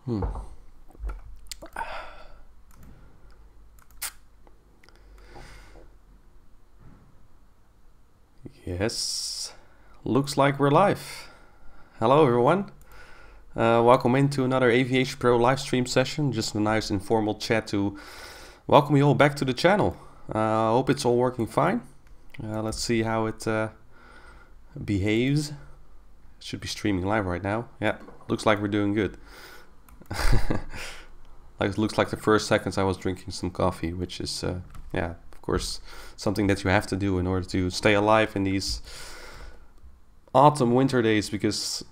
Hmm. Yes, looks like we're live. Hello everyone. Welcome into another AviationPro live stream session. Just a nice informal chat to welcome you all back to the channel. I hope it's all working fine. Let's see how it behaves. Should be streaming live right now. Yeah, looks like we're doing good. It looks like the first seconds I was drinking some coffee, which is, yeah, of course, something that you have to do in order to stay alive in these autumn winter days, because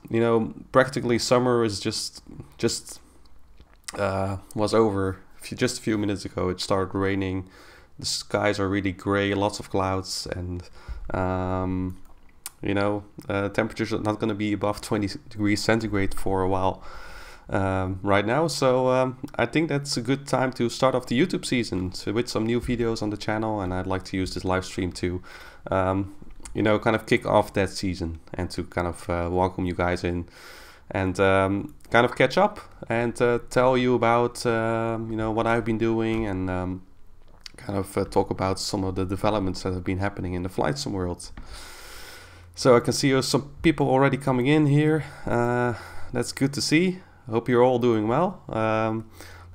practically summer is just was over just a few minutes ago. It started raining, the skies are really gray, lots of clouds, and temperatures are not going to be above 20 degrees centigrade for a while right now. So I think that's a good time to start off the YouTube season with some new videos on the channel, and I'd like to use this live stream to kind of kick off that season and to kind of welcome you guys in and kind of catch up and tell you about what I've been doing, and kind of talk about some of the developments that have been happening in the Flightsim world. So I can see some people already coming in here. That's good to see. I hope you're all doing well.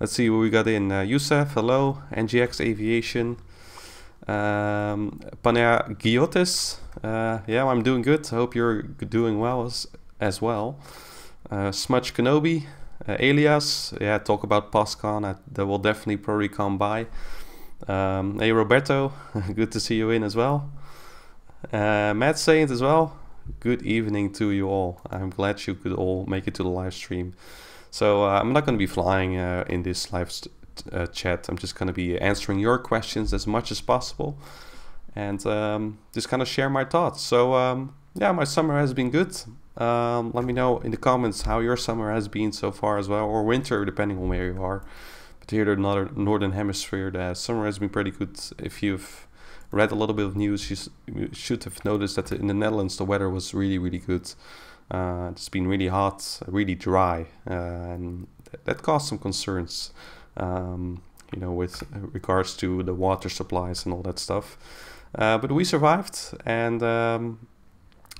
Let's see what we got in. Youssef, hello. NGX Aviation. Panagiotis, yeah, I'm doing good. I hope you're doing well as well. Smudge Kenobi, Elias, yeah, talk about POSCON. That will definitely probably come by. Hey Roberto, good to see you in as well. Matt Saint as well. Good evening to you all. I'm glad you could all make it to the live stream. So I'm not going to be flying in this live chat. I'm just going to be answering your questions as much as possible, and just kind of share my thoughts. So yeah, my summer has been good. Let me know in the comments how your summer has been so far as well, or winter, depending on where you are. But here in the northern hemisphere, the summer has been pretty good. If you've read a little bit of news, you should have noticed that in the Netherlands the weather was really good. It's been really hot, really dry, and that caused some concerns, with regards to the water supplies and all that stuff. But we survived, and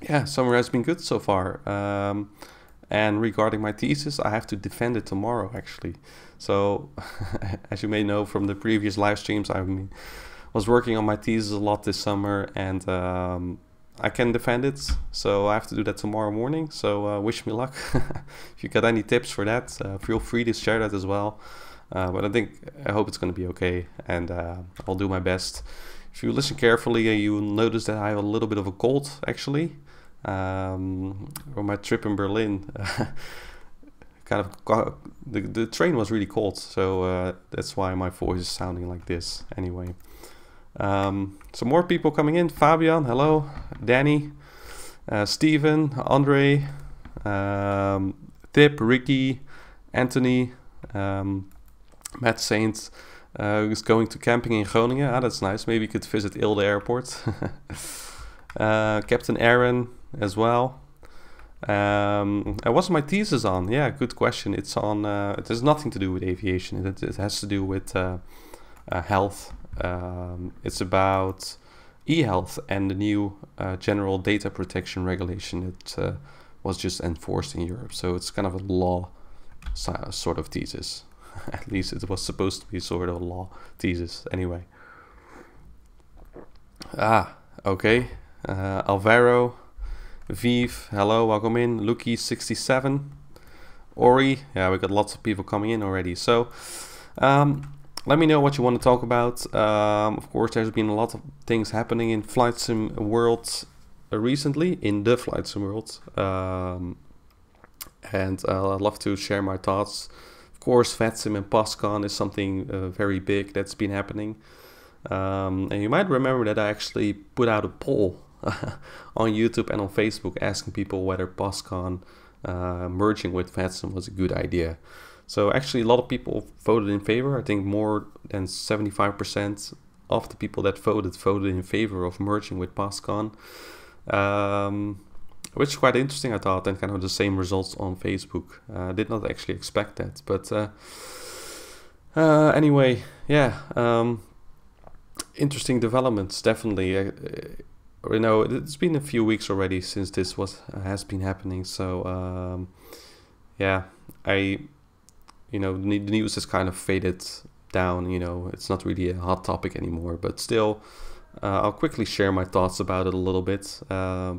yeah, summer has been good so far. And regarding my thesis, I have to defend it tomorrow, actually. So, as you may know from the previous live streams, I was working on my thesis a lot this summer, and I can defend it, so I have to do that tomorrow morning. So wish me luck. If you got any tips for that, feel free to share that as well. But I hope it's going to be okay, and I'll do my best. If you listen carefully, you will notice that I have a little bit of a cold, actually. On my trip in Berlin, the train was really cold, so that's why my voice is sounding like this. Anyway. Some more people coming in. Fabian, hello. Danny, Steven, Andre, Tip, Ricky, Anthony, Matt Saint, who's going to camping in Groningen. Ah, that's nice. Maybe you could visit Ilde Airport. Captain Aaron as well. What's my thesis on? Yeah, good question. It's on. It has nothing to do with aviation. It has to do with health. It's about e-health and the new general data protection regulation that was just enforced in Europe. So it's kind of a law sort of thesis. At least it was supposed to be sort of a law thesis. Anyway. Okay. Alvaro, Viv, hello, welcome in. Luki67, Ori, yeah, we got lots of people coming in already. So, let me know what you want to talk about. Of course, there's been a lot of things happening in Flightsim world recently, in the Flightsim world. And I'd love to share my thoughts. Of course, VATSIM and POSCON is something very big that's been happening. And you might remember that I actually put out a poll on YouTube and on Facebook asking people whether POSCON merging with VATSIM was a good idea. So actually a lot of people voted in favor. I think more than 75% of the people that voted in favor of merging with POSCON. which is quite interesting, I thought, and kind of the same results on Facebook. I did not actually expect that, but anyway, yeah, interesting developments, definitely. You know, it's been a few weeks already since this has been happening, so yeah, you know, the news has kind of faded down. You know, it's not really a hot topic anymore, but still, I'll quickly share my thoughts about it a little bit.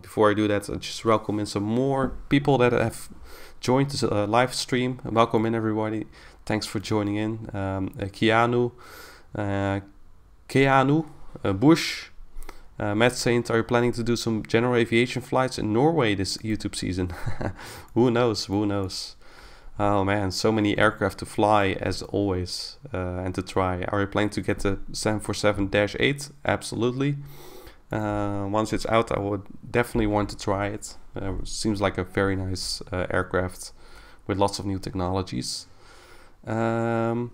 Before I do that, I just welcome in some more people that have joined this live stream. Welcome in, everybody. Thanks for joining in. Keanu, Bush, Matt Saint, are you planning to do some general aviation flights in Norway this YouTube season? Who knows? Who knows? Oh man, so many aircraft to fly as always, and to try. Are you planning to get the 747-8? Absolutely. Once it's out, I would definitely want to try it. Seems like a very nice aircraft with lots of new technologies. Let's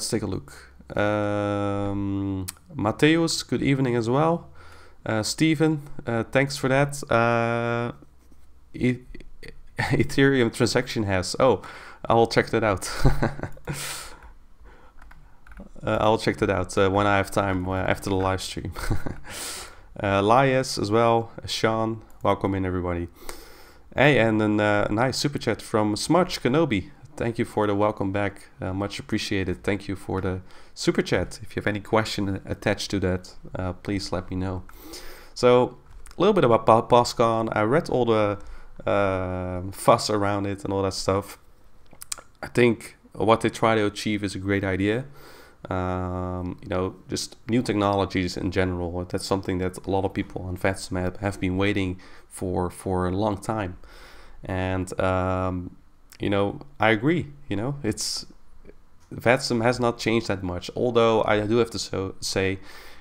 take a look. Mateus, good evening as well. Stephen, thanks for that. Ethereum transaction has. Oh, I'll check that out. I'll check that out when I have time after the live stream. Lias as well. Sean, welcome in, everybody. Hey, and then a nice super chat from Smudge Kenobi. Thank you for the welcome back. Much appreciated. Thank you for the super chat. If you have any question attached to that, please let me know. So, a little bit about POSCON. I read all the fuss around it and all that stuff. I think what they try to achieve is a great idea. You know, just new technologies in general. That's something that a lot of people on VATSIM have been waiting for a long time. And you know, I agree. You know, VATSIM has not changed that much. Although I do have to say,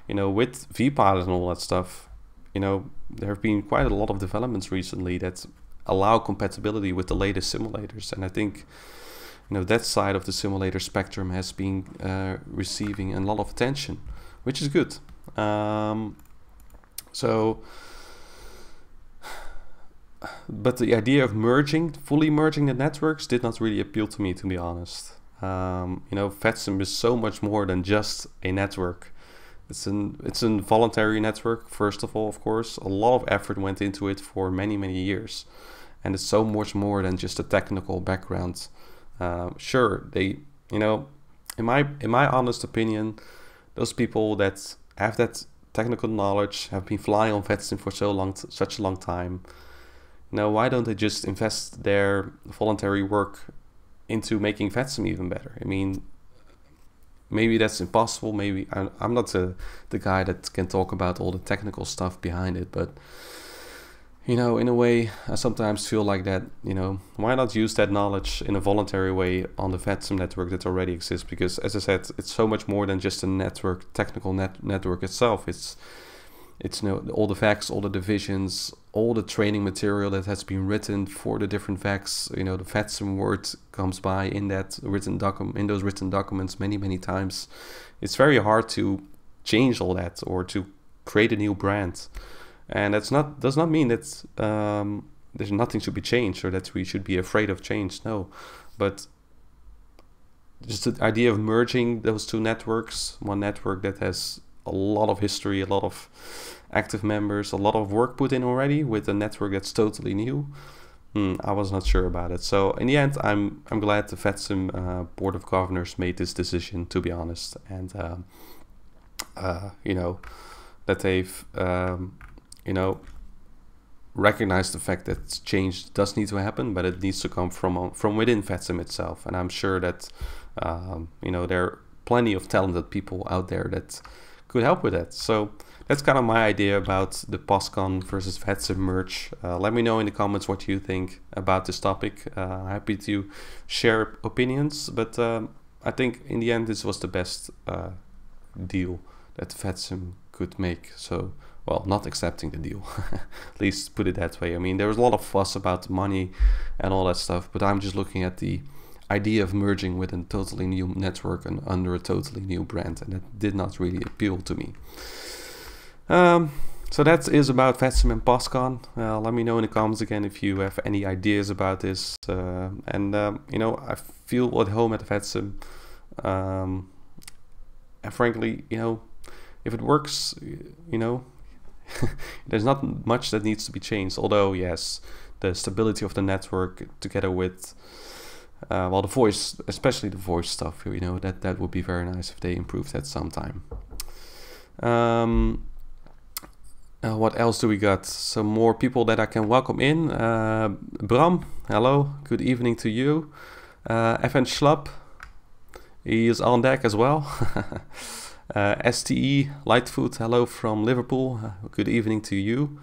you know, with vPilot and all that stuff, you know, there have been quite a lot of developments recently that allow compatibility with the latest simulators, and I think, you know, that side of the simulator spectrum has been receiving a lot of attention, which is good. But the idea of fully merging the networks did not really appeal to me, to be honest. You know, VATSIM is so much more than just a network. It's a voluntary network, first of all, of course. A lot of effort went into it for many, many years. And it's so much more than just a technical background. Sure, you know, in my honest opinion, those people that have that technical knowledge have been flying on VATSIM for such a long time. You know, why don't they just invest their voluntary work into making VATSIM even better? I mean, maybe that's impossible. Maybe I'm not the guy that can talk about all the technical stuff behind it, but you know, in a way, I sometimes feel like that, you know, why not use that knowledge in a voluntary way on the VATSIM network that already exists? Because, as I said, it's so much more than just a network, technical network itself. It's you know, all the VACs, all the divisions, all the training material that has been written for the different VACs. You know, the VATSIM word comes by in those written documents many times. It's very hard to change all that or to create a new brand. And does not mean that there's nothing to be changed or that we should be afraid of change. No, but just the idea of merging those two networks, one network that has a lot of history, a lot of active members, a lot of work put in already, with a network that's totally new. I was not sure about it. So in the end, I'm glad the VATSIM Board of Governors made this decision, to be honest, and you know, that they've you know, recognize the fact that change does need to happen, but it needs to come from within VATSIM itself. And I'm sure that you know, there are plenty of talented people out there that could help with that. So that's kind of my idea about the POSCON versus VATSIM merge. Let me know in the comments what you think about this topic. Happy to share opinions, but I think in the end this was the best deal that VATSIM could make. So, well, not accepting the deal, at least put it that way. I mean, there was a lot of fuss about money and all that stuff, but I'm just looking at the idea of merging with a totally new network and under a totally new brand, and that did not really appeal to me. So that is about VATSIM and POSCON. Let me know in the comments again if you have any ideas about this. You know, I feel at home at VATSIM. And frankly, you know, if it works, you know, there's not much that needs to be changed. Although, yes, the stability of the network together with, well, the voice, especially the voice stuff, you know, that would be very nice if they improved that sometime. What else do we got? Some more people that I can welcome in. Bram, hello, good evening to you. Evan Schlapp, he is on deck as well. STE Lightfoot, hello from Liverpool, good evening to you.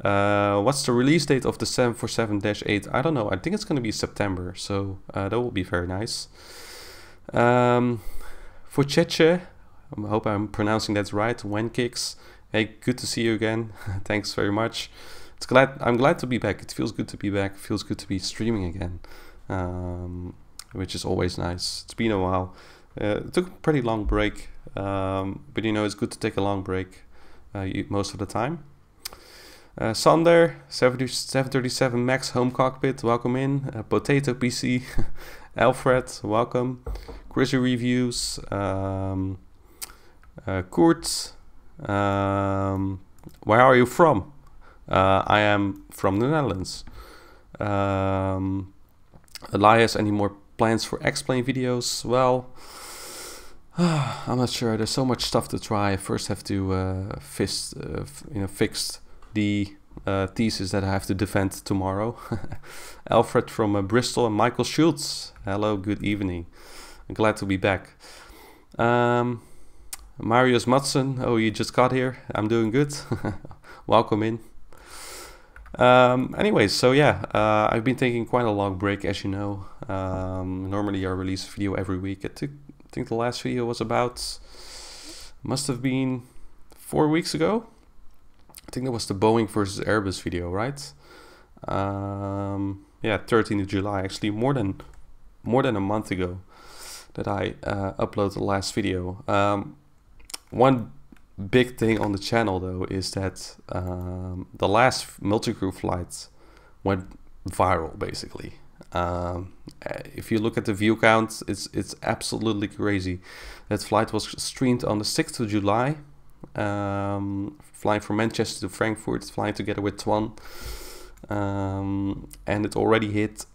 What's the release date of the 747-8? I don't know, I think it's going to be September, so that will be very nice. For Cheche, I hope I'm pronouncing that right, Wenkicks. Hey, good to see you again. Thanks very much. I'm glad to be back. It feels good to be back. It feels good to be streaming again, which is always nice. It's been a while. It took a pretty long break, but you know, it's good to take a long break most of the time. Sander, 737 Max Home Cockpit, welcome in. Potato PC, Alfred, welcome. Chrissy Reviews, Kurt. Where are you from? I am from the Netherlands. Elias, any more plans for X-Plane videos? Well, I'm not sure. There's so much stuff to try. I first have to fix the thesis that I have to defend tomorrow. Alfred from Bristol and Michael Schultz. Hello, good evening. I'm glad to be back. Marius Madsen, oh, you just got here. I'm doing good. Welcome in. Anyways, so yeah, I've been taking quite a long break, as you know. Normally I release a video every week. I think the last video was must have been 4 weeks ago. I think that was the Boeing versus Airbus video, right? Yeah, 13th of July, actually more than a month ago that I uploaded the last video. One big thing on the channel though is that the last multi-crew flight went viral basically. If you look at the view count, it's absolutely crazy. That flight was streamed on the 6th of July, flying from Manchester to Frankfurt, flying together with Twan, and it already hit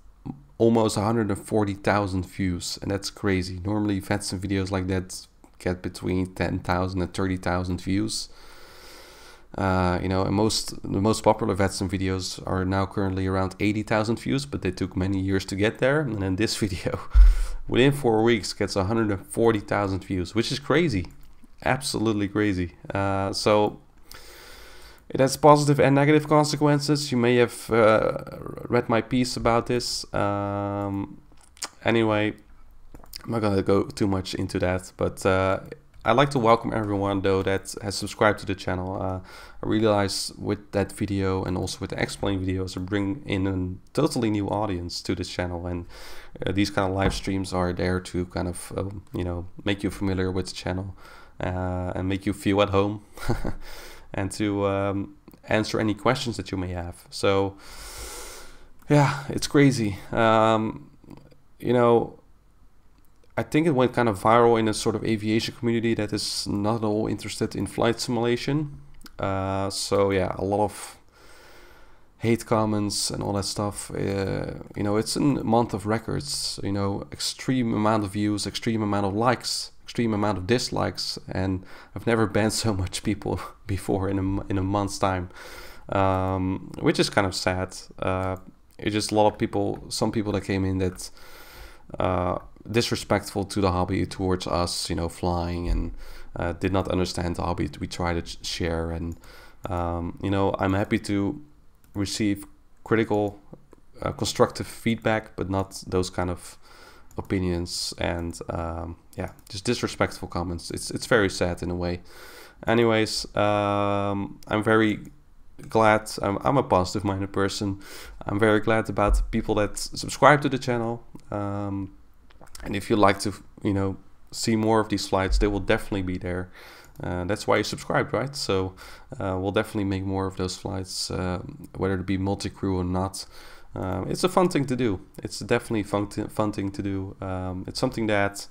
almost 140,000 views, and that's crazy. Normally VATSIM videos like that get between 10,000 and 30,000 views. You know, and the most popular VATSIM videos are now currently around 80,000 views, but they took many years to get there. And then this video, within 4 weeks, gets 140,000 views, which is crazy, absolutely crazy. So it has positive and negative consequences. You may have read my piece about this. Anyway, I'm not gonna go too much into that, but I'd like to welcome everyone though that has subscribed to the channel. I realize with that video and also with the X-Plane videos, I bring in a totally new audience to this channel, and these kind of live streams are there to kind of you know, make you familiar with the channel and make you feel at home and to answer any questions that you may have. So yeah, it's crazy. You know, I think it went kind of viral in a sort of aviation community that is not at all interested in flight simulation. So yeah, a lot of hate comments and all that stuff. You know, it's a month of records, you know, extreme amount of views, extreme amount of likes, extreme amount of dislikes, and I've never banned so much people before in a month's time, which is kind of sad. It's just a lot of people, some people that came in that disrespectful to the hobby towards us, you know, flying, and did not understand the hobby we try to share. And you know, I'm happy to receive critical, constructive feedback, but not those kind of opinions and yeah, just disrespectful comments. It's very sad in a way. Anyways, I'm very glad. I'm a positive-minded person. I'm very glad about the people that subscribe to the channel. And if you'd like to, you know, see more of these flights, they will definitely be there. That's why you subscribed, right? So we'll definitely make more of those flights, whether it be multi-crew or not. It's a fun thing to do. It's definitely fun thing to do. It's something that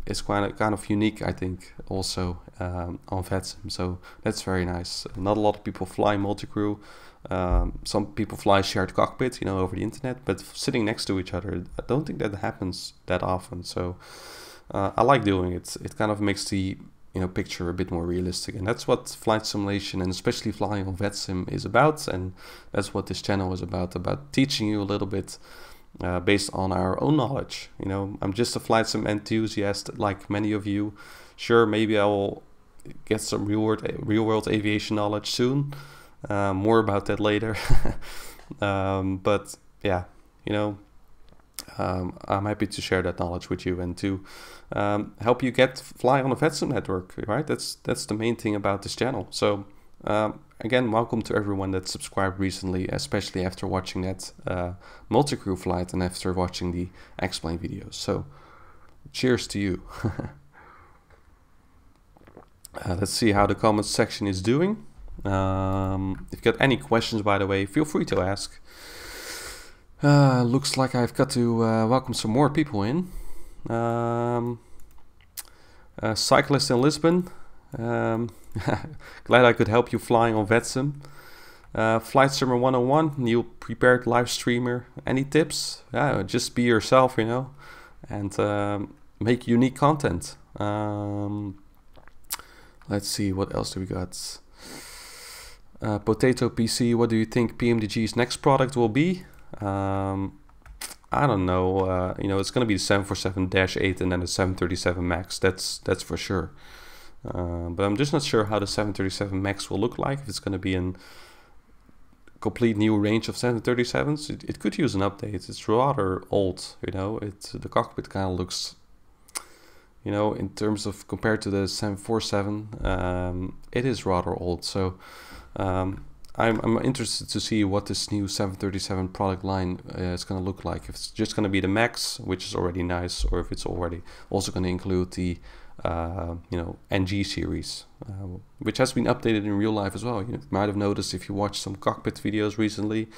is kind of unique, I think, also on VATSIM. So that's very nice. Not a lot of people fly multi-crew. Some people fly shared cockpit, you know, over the internet, but sitting next to each other, I don't think that happens that often. So I like doing it. It kind of makes the picture a bit more realistic, and that's what flight simulation and especially flying on VATSIM is about. And that's what this channel is about teaching you a little bit based on our own knowledge. You know, I'm just a flight sim enthusiast like many of you. Sure, maybe I will get some real world aviation knowledge soon. More about that later. But yeah, you know, I'm happy to share that knowledge with you and to help you fly on a VATSIM network, right? That's the main thing about this channel. So again, welcome to everyone that subscribed recently, especially after watching that multi-crew flight and after watching the explain videos. So cheers to you. Let's see how the comments section is doing. If you've got any questions, by the way, feel free to ask. Looks like I've got to welcome some more people in. Cyclist in Lisbon. Glad I could help you flying on VATSIM. Flightsim 101, new prepared live streamer. Any tips? Yeah, just be yourself, you know, and make unique content. Let's see, what else do we got? Potato PC, what do you think PMDG's next product will be? I don't know. You know, it's going to be the 747-8 and then the 737 MAX. That's for sure. But I'm just not sure how the 737 MAX will look like. If it's going to be a complete new range of 737s, it could use an update. It's rather old. You know, the cockpit kind of looks, you know, in terms of compared to the 747, it is rather old. So I'm interested to see what this new 737 product line is going to look like. If it's just going to be the MAX, which is already nice, or if it's already also going to include the you know, NG series, which has been updated in real life as well. You might have noticed if you watched some cockpit videos recently,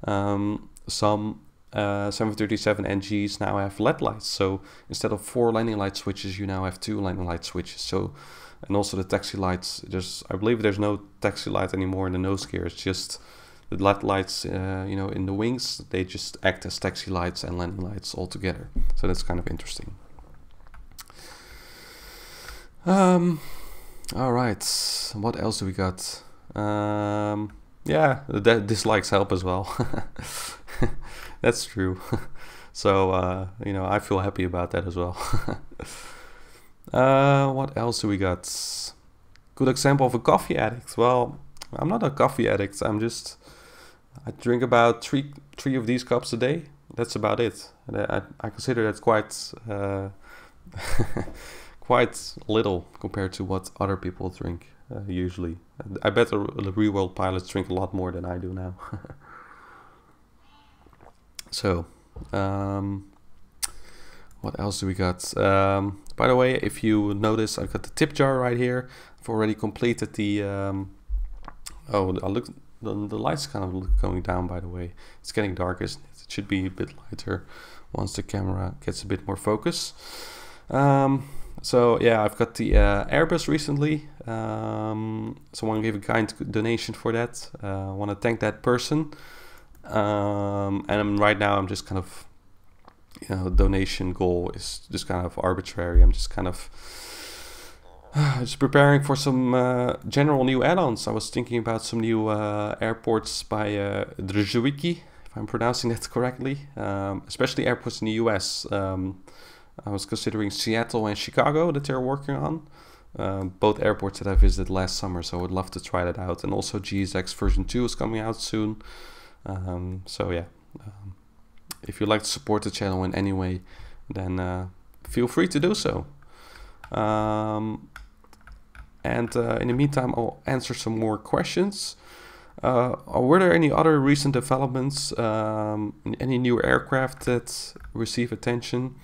some 737 NGs now have LED lights. So instead of 4 landing light switches, you now have 2 landing light switches. So, and also the taxi lights, I believe there's no taxi light anymore in the nose gear. It's just the LED lights, you know, in the wings, they just act as taxi lights and landing lights all together. So that's kind of interesting. All right, what else do we got? Yeah, the dislikes help as well. That's true. So, you know, I feel happy about that as well. What else do we got? Good example of a coffee addict. Well, I'm not a coffee addict. I drink about three of these cups a day. That's about it. I consider that quite quite little compared to what other people drink usually. I bet the real world pilots drink a lot more than I do now. So, what else do we got? By the way, if you notice, I've got the tip jar right here. I've already completed the... oh, the light's kind of going down, by the way. It's getting dark, isn't it? It should be a bit lighter once the camera gets a bit more focus. So yeah, I've got the Airbus recently. Someone gave a kind donation for that. I want to thank that person. And right now I'm just kind of, you know, donation goal is just kind of arbitrary. I'm just kind of just preparing for some general new add-ons. I was thinking about some new airports by Drzewiecki, if I'm pronouncing that correctly, especially airports in the US. I was considering Seattle and Chicago that they're working on. Both airports that I visited last summer, so I would love to try that out. And also GSX version 2 is coming out soon. So yeah, if you'd like to support the channel in any way, then feel free to do so. And in the meantime, I'll answer some more questions. Were there any other recent developments, any new aircraft that receive attention?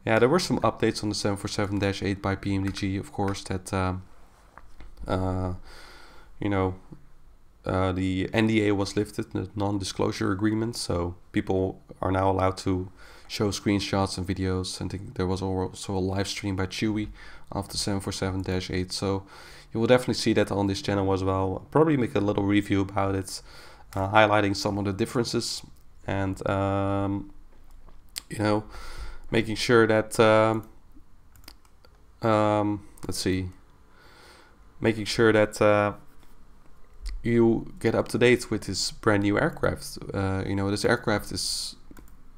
Yeah, there were some updates on the 747-8 by PMDG, of course, that you know, the NDA was lifted, the non-disclosure agreement, so people are now allowed to show screenshots and videos. And there was also a live stream by Chewy of the 747-8, so you will definitely see that on this channel as well. I'll probably make a little review about it, highlighting some of the differences, and you know, making sure that let's see, making sure that you get up to date with this brand new aircraft. You know, this aircraft is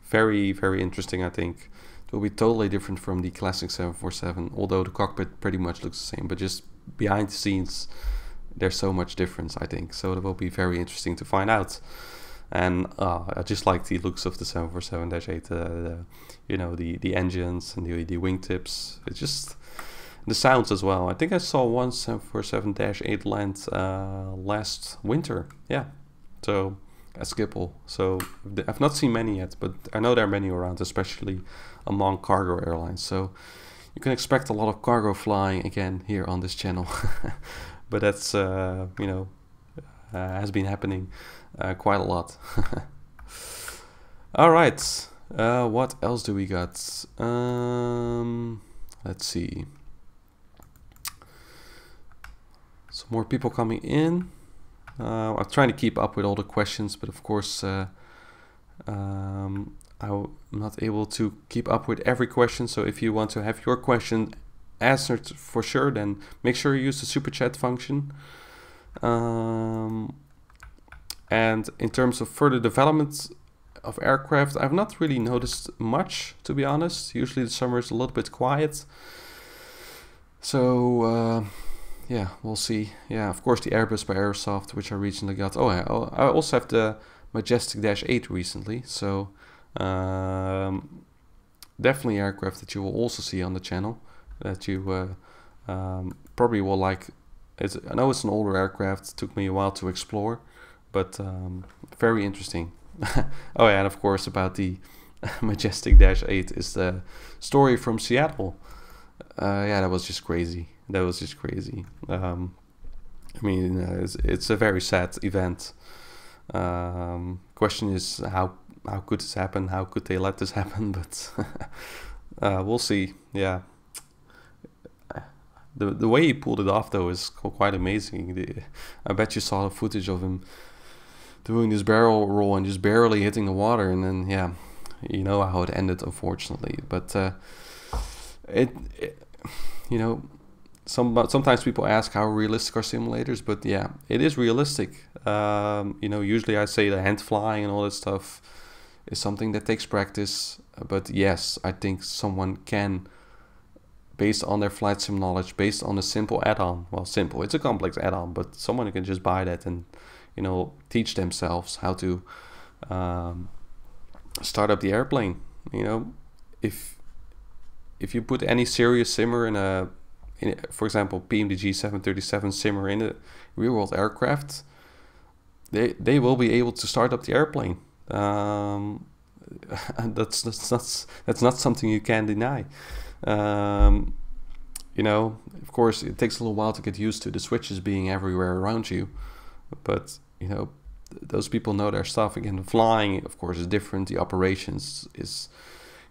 very, very interesting. I think it will be totally different from the classic 747, although the cockpit pretty much looks the same, but just behind the scenes there's so much difference, I think. So it will be very interesting to find out. And I just like the looks of the 747-8, you know, the engines and the wingtips. It's just the sounds as well. I think I saw one 747-8 land last winter. Yeah, so at Schiphol. So I've not seen many yet, but I know there are many around, especially among cargo airlines. So you can expect a lot of cargo flying again here on this channel. But that's you know, has been happening quite a lot. All right, what else do we got? Let's see. Some more people coming in. I'm trying to keep up with all the questions, but of course I'm not able to keep up with every question. So if you want to have your question answered for sure, then make sure you use the super chat function. And in terms of further development of aircraft, I've not really noticed much, to be honest. Usually the summer is a little bit quiet. So yeah, we'll see. Yeah, of course the Airbus by Aerosoft, which I recently got. Oh, I also have the Majestic-8 recently. So definitely aircraft that you will also see on the channel, that you probably will like. I know it's an older aircraft. It took me a while to explore, but very interesting. Oh yeah, and of course about the Majestic-8 is the story from Seattle. Yeah, that was just crazy. That was just crazy. I mean, it's a very sad event. Question is how could this happen? How could they let this happen? But we'll see. Yeah. The way he pulled it off though is quite amazing. I bet you saw the footage of him doing this barrel roll and just barely hitting the water, and then yeah, you know how it ended, unfortunately. But it you know, sometimes people ask how realistic are simulators, but yeah, it is realistic. You know, usually I say the hand flying and all that stuff is something that takes practice, but yes, I think someone can, based on their flight sim knowledge, based on a simple add-on, well, simple, it's a complex add-on, but someone can just buy that and, you know, teach themselves how to start up the airplane. You know, if you put any serious simmer in a, for example, PMDG 737 simmer in a real-world aircraft, they will be able to start up the airplane. That's not something you can deny. You know, of course, it takes a little while to get used to the switches being everywhere around you, but you know, those people know their stuff. Again, flying, of course, is different. The operations is,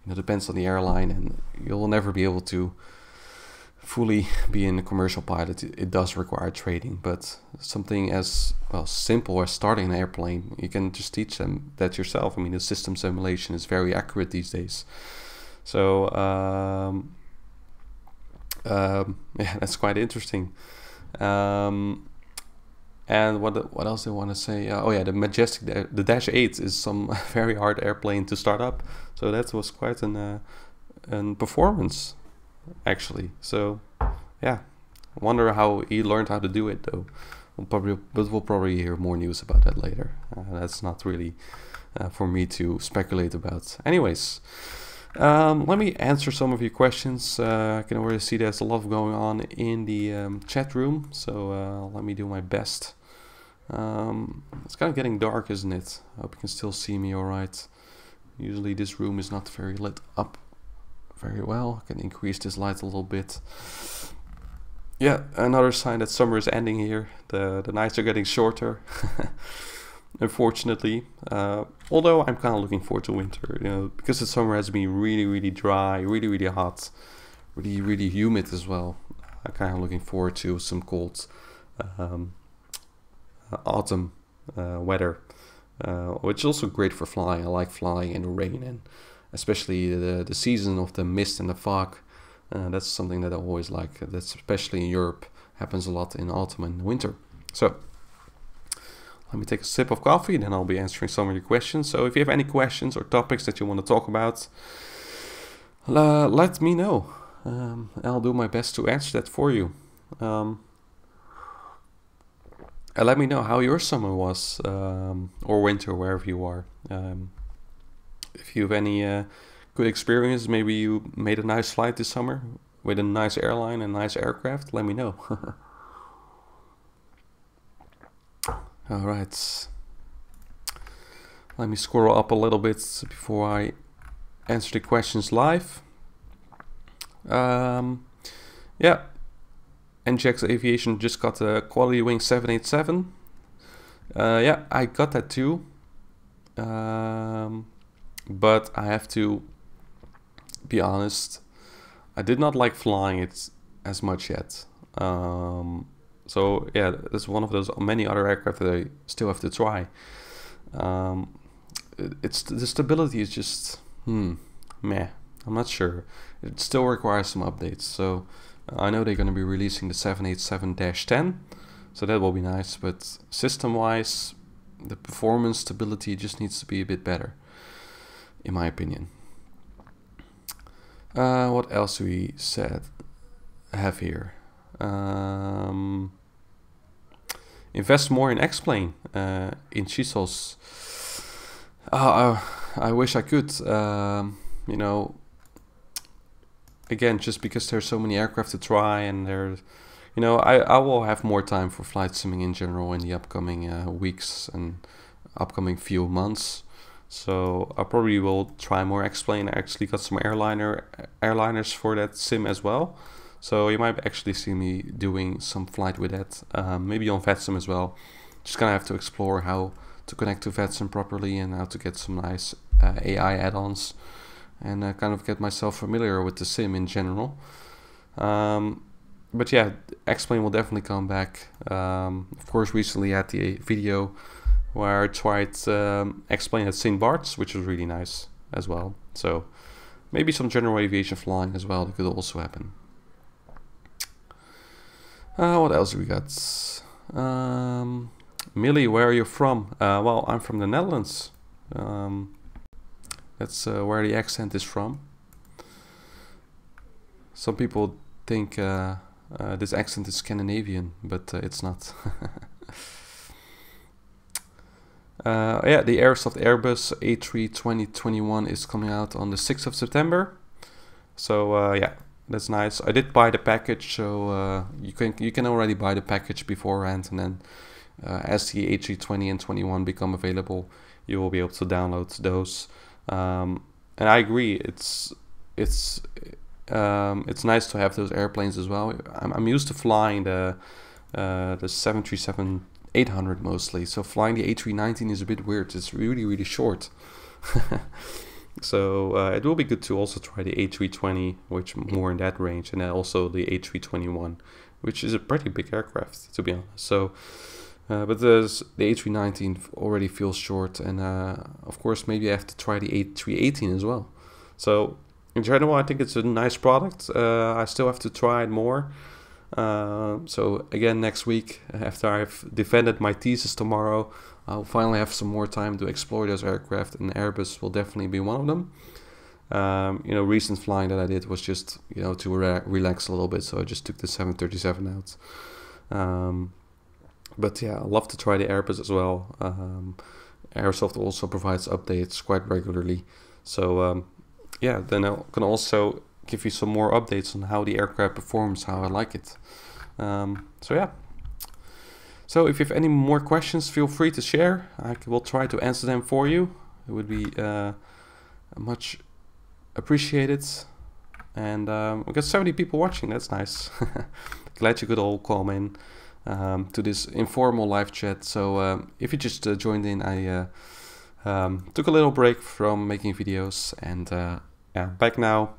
you know, depends on the airline, and you'll never be able to fully be in a commercial pilot. It does require training, but something as well simple as starting an airplane, you can just teach them that yourself. I mean, the system simulation is very accurate these days. So yeah, that's quite interesting. And what else I want to say? Oh yeah, the Majestic, the Dash 8 is some very hard airplane to start up. So that was quite an performance, actually. So yeah, I wonder how he learned how to do it though. We'll probably hear more news about that later. That's not really for me to speculate about. Anyways, let me answer some of your questions. I can already see there's a lot going on in the chat room, so let me do my best. It's kind of getting dark, isn't it? I hope you can still see me all right. Usually this room is not very lit up very well. I can increase this light a little bit. Yeah, another sign that summer is ending here. The nights are getting shorter, unfortunately. Although I'm kind of looking forward to winter, you know, because the summer has been really dry, really hot, really humid as well. I'm kind of looking forward to some cold um, autumn weather, which is also great for flying. I like flying in the rain, and especially the season of the mist and the fog. That's something that I always like. That's especially in Europe, happens a lot in autumn and winter. So let me take a sip of coffee, then I'll be answering some of your questions. So if you have any questions or topics that you want to talk about, let me know. I'll do my best to answer that for you. And let me know how your summer was, or winter, wherever you are. If you have any good experience, maybe you made a nice flight this summer with a nice airline and nice aircraft, let me know. All right. Let me scroll up a little bit before I answer the questions live. Yeah. NGX Aviation just got a Quality Wing 787. Yeah, I got that too. But I have to be honest, I did not like flying it as much yet. So yeah, it's one of those many other aircraft that I still have to try. It's the stability is just meh. I'm not sure. It still requires some updates. So I know they're going to be releasing the 787-10, so that will be nice. But system-wise, the performance stability just needs to be a bit better, in my opinion. What else do we have here? Invest more in X-Plane in Chisos. I wish I could. You know, again, just because there's so many aircraft to try, and there's, you know, I will have more time for flight simming in general in the upcoming weeks and upcoming few months. So I probably will try more X-Plane. I actually got some airliners for that sim as well. So you might actually see me doing some flight with that, maybe on VATSIM as well. Just gonna have to explore how to connect to VATSIM properly and how to get some nice AI add-ons and kind of get myself familiar with the sim in general. But yeah, X-Plane will definitely come back. Of course, recently I had the video where I tried X-Plane at St. Barths, which was really nice as well. So maybe some general aviation flying as well, that could also happen. What else do we got? Millie, where are you from? Well, I'm from the Netherlands. That's where the accent is from. Some people think this accent is Scandinavian, but it's not. Yeah, the Airsoft Airbus A3 2021 is coming out on the 6th of September. So yeah, that's nice. I did buy the package, so you can already buy the package beforehand, and then as the A320 and 21 become available, you will be able to download those. And I agree, it's nice to have those airplanes as well. I'm used to flying the 737-800 mostly, so flying the A319 is a bit weird. It's really short. So it will be good to also try the A320, which more in that range, and then also the A321, which is a pretty big aircraft, to be honest. So but the A319 already feels short, and of course maybe I have to try the A318 as well. So in general, I think it's a nice product. I still have to try it more. So again, next week, after I've defended my thesis tomorrow, I'll finally have some more time to explore those aircraft, and Airbus will definitely be one of them. You know, recent flying that I did was just, you know, to relax a little bit, so I just took the 737 out. But yeah, I love to try the Airbus as well. Airsoft also provides updates quite regularly, so yeah, then I can also give you some more updates on how the aircraft performs, how I like it. So yeah. So if you have any more questions, feel free to share. I will try to answer them for you. It would be much appreciated. And we got 70 people watching. That's nice. Glad you could all come in to this informal live chat. So if you just joined in, I took a little break from making videos, and yeah, back now.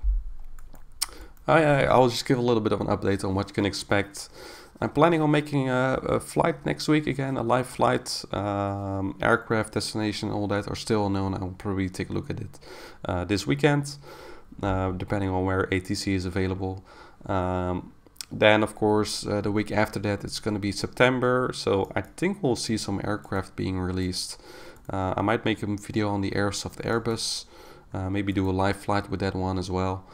I'll just give a little bit of an update on what you can expect. I'm planning on making a flight next week again, a live flight. Aircraft, destination, all that are still unknown. I'll probably take a look at it this weekend, depending on where ATC is available. Then, of course, the week after that, it's going to be September. So I think we'll see some aircraft being released. I might make a video on the Airsoft Airbus, maybe do a live flight with that one as well.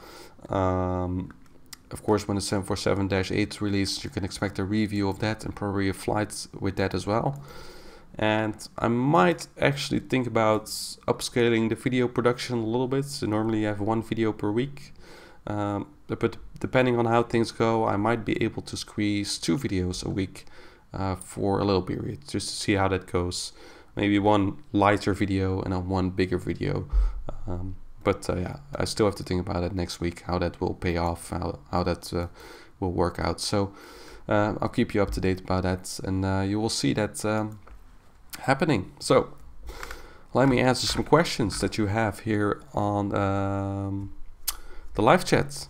Of course, when the 747-8 is released, you can expect a review of that and probably a flight with that as well. And I might actually think about upscaling the video production a little bit. So normally I have one video per week. But depending on how things go, I might be able to squeeze 2 videos a week for a little period, just to see how that goes. Maybe one lighter video and then one bigger video. But yeah, I still have to think about it next week, how that will pay off, how that will work out. So I'll keep you up to date about that, and you will see that happening. So let me answer some questions that you have here on the live chat.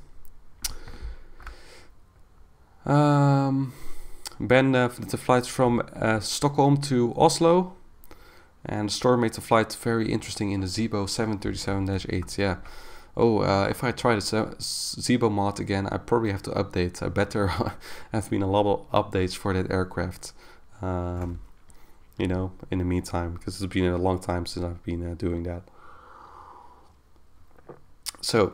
Ben did the flight from Stockholm to Oslo. And Storm made the flight very interesting in the Zibo 737-8. Yeah. Oh, if I try the Zibo mod again, I probably have to update. I better have been a lot of updates for that aircraft. You know, in the meantime, because it's been a long time since I've been doing that. So,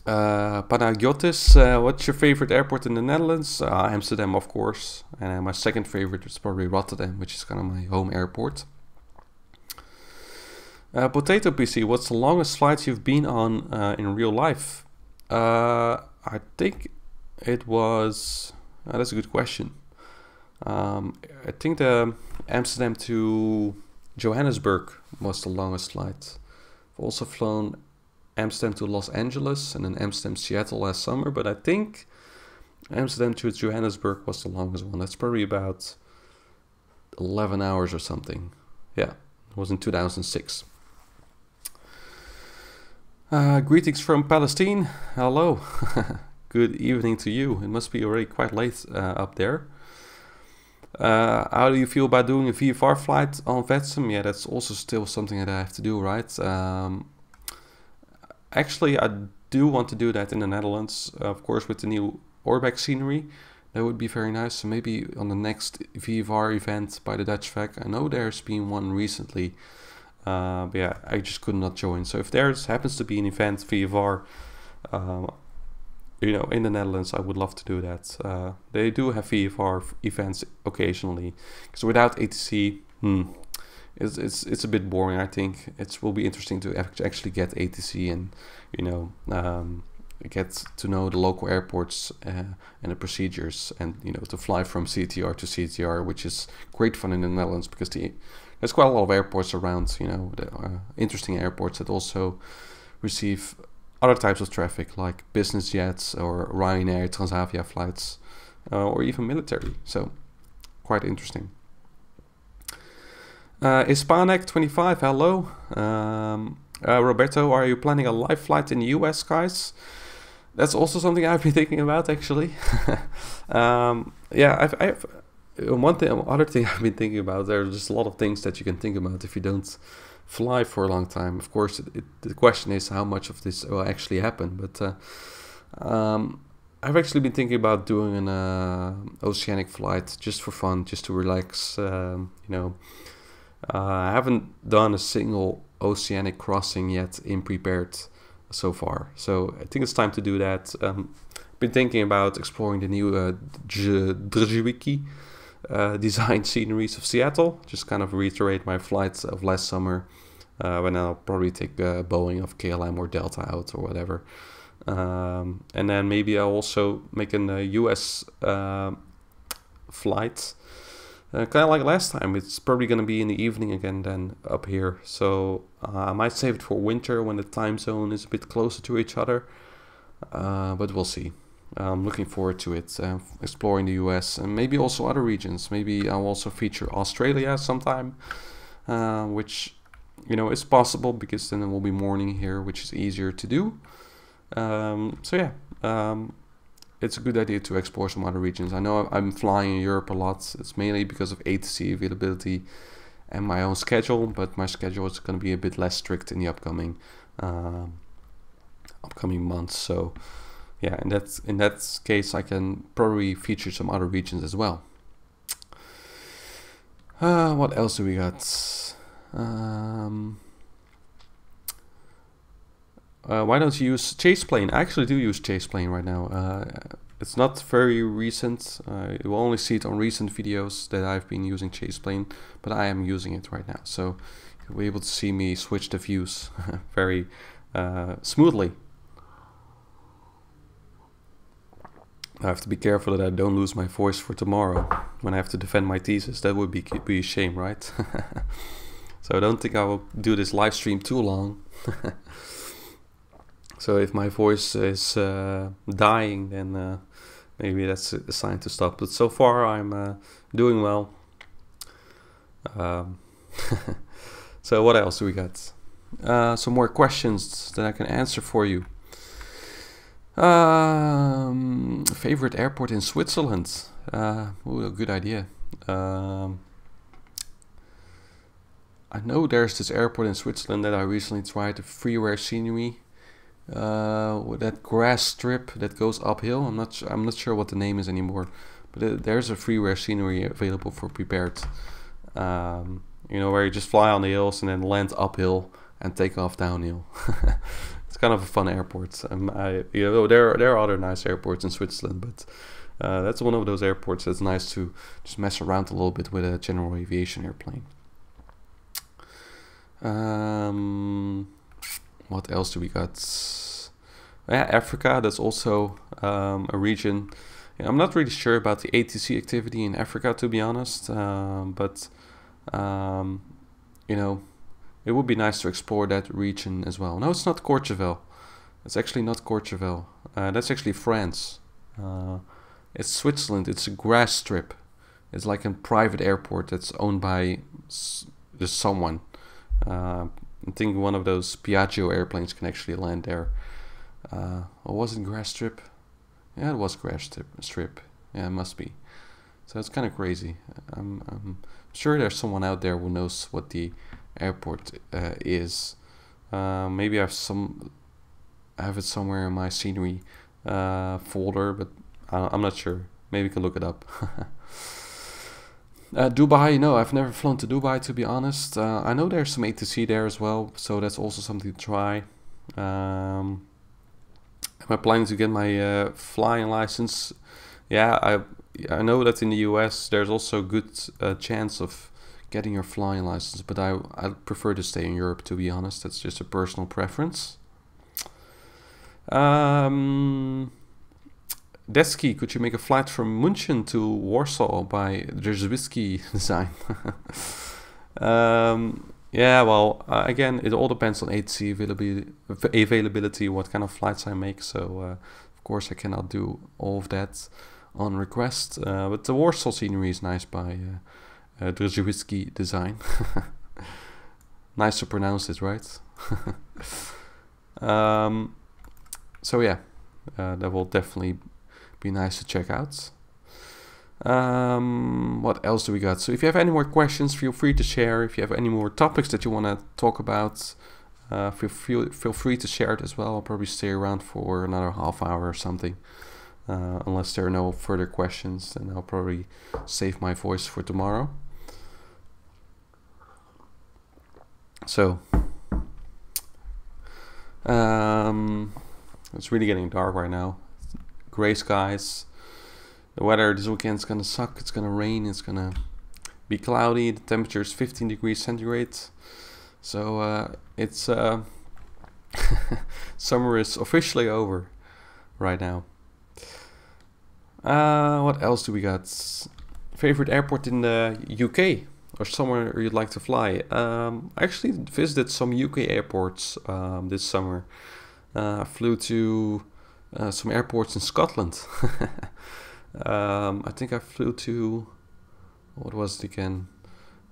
Panagiotis, what's your favorite airport in the Netherlands? Amsterdam, of course. And my second favorite is probably Rotterdam, which is kind of my home airport. Potato PC, what's the longest flight you've been on in real life? I think it was... that's a good question. I think the Amsterdam to Johannesburg was the longest flight. I've also flown Amsterdam to Los Angeles and then Amsterdam Seattle last summer, but I think Amsterdam to Johannesburg was the longest one. That's probably about 11 hours or something. Yeah, it was in 2006. Greetings from Palestine. Hello. Good evening to you. It must be already quite late up there. How do you feel about doing a VFR flight on VATSIM? Yeah, that's also still something that I have to do, right? Actually, I do want to do that in the Netherlands, of course, with the new Orbach scenery. That would be very nice. So maybe on the next VFR event by the Dutch FAC. I know there's been one recently. But yeah, I just could not join. So if there happens to be an event VFR, you know, in the Netherlands, I would love to do that. They do have VFR events occasionally, because without ATC, it's a bit boring. I think it will be interesting to actually get ATC and, you know, get to know the local airports and the procedures, and, you know, to fly from CTR to CTR, which is great fun in the Netherlands, because there's quite a lot of airports around, you know, interesting airports that also receive other types of traffic, like business jets or Ryanair, Transavia flights, or even military. So, quite interesting. Hispanek25, hello. Roberto, are you planning a live flight in the US skies? That's also something I've been thinking about, actually. Yeah, I've other thing I've been thinking about, there's just a lot of things that you can think about if you don't fly for a long time. Of course, the question is how much of this will actually happen. But I've actually been thinking about doing an oceanic flight just for fun, just to relax. You know, I haven't done a single oceanic crossing yet in prepared so far. So I think it's time to do that. Been thinking about exploring the new Drzewicki design sceneries of Seattle. Just kind of reiterate my flights of last summer, when I'll probably take Boeing of KLM or Delta out or whatever. And then maybe I'll also make an US flight. Kind of like last time, it's probably going to be in the evening again then up here. So I might save it for winter when the time zone is a bit closer to each other. but we'll see. I'm looking forward to it, exploring the US and maybe also other regions. Maybe I'll also feature Australia sometime, which, you know, is possible because then it will be morning here, which is easier to do. So yeah, it's a good idea to explore some other regions. I know I'm flying in Europe a lot. It's mainly because of ATC availability and my own schedule, but my schedule is going to be a bit less strict in the upcoming months. So yeah, in that case, I can probably feature some other regions as well. What else do we got? Why don't you use Chaseplane? I actually do use Chaseplane right now. It's not very recent. You will only see it on recent videos that I've been using Chaseplane, but I am using it right now. So you'll be able to see me switch the views very smoothly. I have to be careful that I don't lose my voice for tomorrow when I have to defend my thesis. That would be a shame, right? So I don't think I will do this live stream too long. So if my voice is dying, then maybe that's a sign to stop. But so far I'm doing well. So what else do we got? Some more questions that I can answer for you. Favorite airport in Switzerland? Ooh, good idea. I know there's this airport in Switzerland that I recently tried, the freeware scenery. With that grass strip that goes uphill. I'm not sure what the name is anymore, but there's a freeware scenery available for prepared. You know, where you just fly on the hills and then land uphill and take off downhill. It's kind of a fun airport. You know, there are other nice airports in Switzerland, but that's one of those airports that's nice to just mess around a little bit with a general aviation airplane. What else do we got? Yeah, Africa, that's also a region. Yeah, I'm not really sure about the ATC activity in Africa, to be honest, but you know, it would be nice to explore that region as well. No, it's not Courchevel. It's actually not Courchevel. That's actually France. It's Switzerland. It's a grass strip. It's like a private airport that's owned by just someone. I think one of those Piaggio airplanes can actually land there. Or was it grass strip? Yeah, it was grass strip. Yeah, it must be. So it's kind of crazy. I'm sure there's someone out there who knows what the airport is. Maybe I have it somewhere in my scenery folder, but I'm not sure. Maybe you can look it up. Dubai, no, I've never flown to Dubai, to be honest. I know there's some ATC there as well, so that's also something to try. Am I planning to get my flying license? Yeah, I know that in the US there's also a good chance of getting your flying license, but I prefer to stay in Europe, to be honest. That's just a personal preference. Desky, could you make a flight from München to Warsaw by Dzerzhinsky design? Yeah, well, again, it all depends on ATC availability, what kind of flights I make. So, of course, I cannot do all of that on request. But the Warsaw scenery is nice by Dzerzhinsky design. Nice to pronounce it, right? So yeah, that will definitely be nice to check out. What else do we got? So if you have any more questions, feel free to share. If you have any more topics that you want to talk about, feel free to share it as well. I'll probably stay around for another half hour or something. Unless there are no further questions, then I'll probably save my voice for tomorrow. So it's really getting dark right now. Gray skies. The weather this weekend is gonna suck. It's gonna rain. It's gonna be cloudy. The temperature is 15 degrees centigrade. So it's summer is officially over right now. What else do we got? Favorite airport in the UK or somewhere you'd like to fly? I actually visited some UK airports this summer. I flew to some airports in Scotland. I think I flew to, what was it again?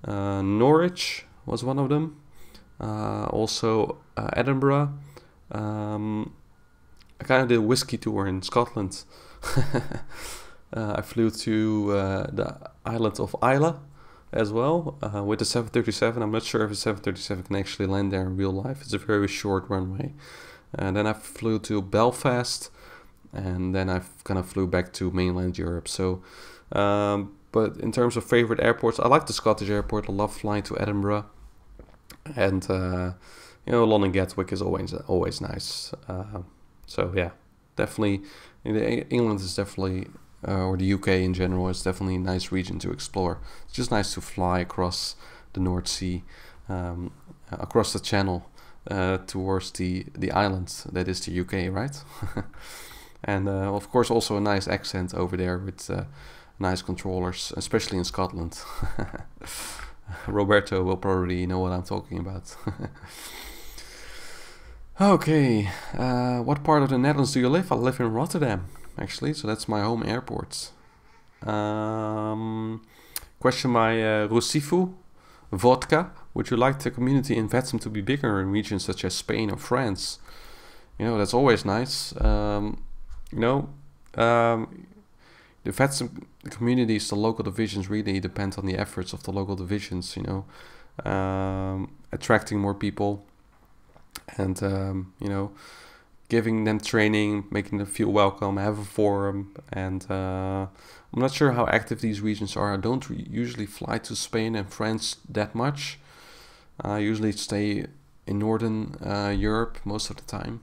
Norwich was one of them. Also Edinburgh. I kind of did a whiskey tour in Scotland. I flew to the island of Islay as well with the 737. I'm not sure if the 737 can actually land there in real life. It's a very short runway. And then I flew to Belfast, and then I kind of flew back to mainland Europe. So, but in terms of favorite airports, I like the Scottish airport. I love flying to Edinburgh, and you know, London Gatwick is always nice. So yeah, definitely, England is definitely, or the UK in general, is definitely a nice region to explore. It's just nice to fly across the North Sea, across the Channel, towards the island that is the UK, right? And of course also a nice accent over there with nice controllers, especially in Scotland. Roberto will probably know what I'm talking about. Okay, what part of the Netherlands do you live? I live in Rotterdam, actually, so that's my home airport. Question by Rusifu Vodka. Would you like the community in VATSIM to be bigger in regions such as Spain or France? You know, that's always nice. You know, the VATSIM communities, the local divisions really depend on the efforts of the local divisions, you know, attracting more people and, you know, giving them training, making them feel welcome, have a forum. And I'm not sure how active these regions are. I don't usually fly to Spain and France that much. I usually stay in Northern Europe most of the time.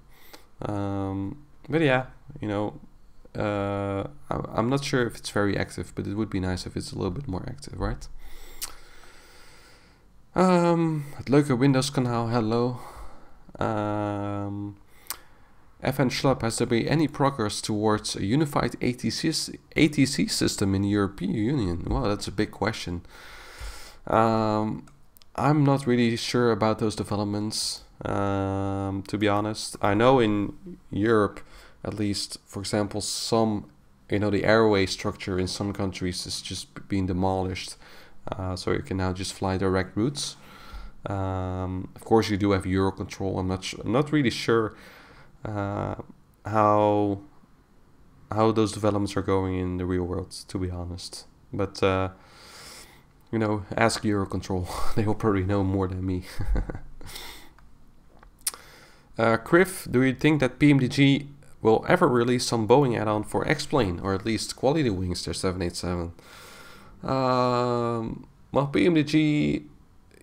But yeah, you know, I'm not sure if it's very active, but it would be nice if it's a little bit more active, right? Het leuke Windows kanaal, hello. FN Schlap, has there been any progress towards a unified ATC system in the European Union? Well, that's a big question. I'm not really sure about those developments, to be honest. I know in Europe, at least, for example, some, you know, the airway structure in some countries is just being demolished. So you can now just fly direct routes. Of course, you do have Eurocontrol. I'm not really sure how those developments are going in the real world, to be honest. But you know, ask Eurocontrol. They will probably know more than me. Criff, do you think that PMDG will ever release some Boeing add-on for X-Plane, or at least quality wings, their 787? Well, PMDG,